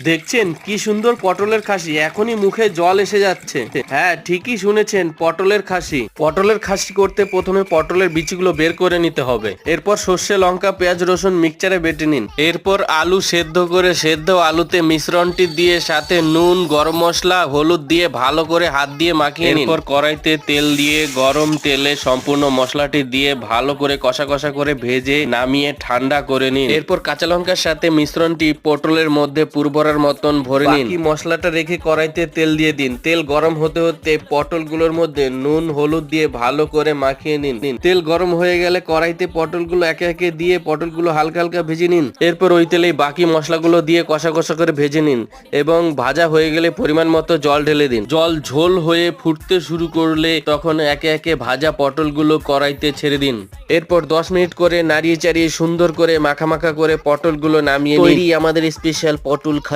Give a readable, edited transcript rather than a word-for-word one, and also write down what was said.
দেখছেন কি সুন্দর পটলের খাসি, এখনই মুখে জল এসে যাচ্ছে। হ্যাঁ, ঠিকই শুনেছেন, পটলের খাসি। পটলের খাসি করতে প্রথমে পটলের বিচিগুলো বের করে নিতে হবে। এরপর সর্ষে, লঙ্কা, পেঁয়াজ, রসুন মিক্সচারে বেটে নিন। এরপর আলু সেদ্ধ করে সেদ্ধ আলুতে মিশ্রণটি দিয়ে সাথে নুন, গরম মশলা, হলুদ দিয়ে ভালো করে হাত দিয়ে মাখিয়ে নিন। এরপর কড়াইতে তেল দিয়ে গরম তেলে সম্পূর্ণ মশলাটি দিয়ে ভালো করে কষা কষা করে ভেজে নামিয়ে ঠান্ডা করে নিন। এরপর কাঁচা লঙ্কার সাথে মিশ্রণটি পটলের মধ্যে পুরভরার মতন ভরে নিন। বাকি মশলাটা রেখে কড়াইতে তেল দিয়ে দিন। তেল গরম হতে হতে পটলগুলোর মধ্যে নুন, হলুদ দিয়ে ভালো করে মাখিয়ে নিন। তেল গরম হয়ে গেলে কড়াইতে পটলগুলো একে একে দিয়ে পটলগুলো হালকা হালকা ভেজে নিন। এরপর ওই তেলেই বাকি মশলাগুলো দিয়ে কষা কষা করে ভেজে নিন এবং ভাজা হয়ে গেলে পরিমাণ মতো জল ঢেলে দিন। জল ঝোল হয়ে ফুটতে শুরু করলে তখন একে একে ভাজা পটলগুলো কড়াইতে ছেড়ে দিন। এরপর 10 মিনিট করে নাড়িয়ে চাড়িয়ে সুন্দর করে মাখা মাখা করে পটলগুলো নামিয়ে তৈরি আমাদের স্পেশাল পটল খাসি।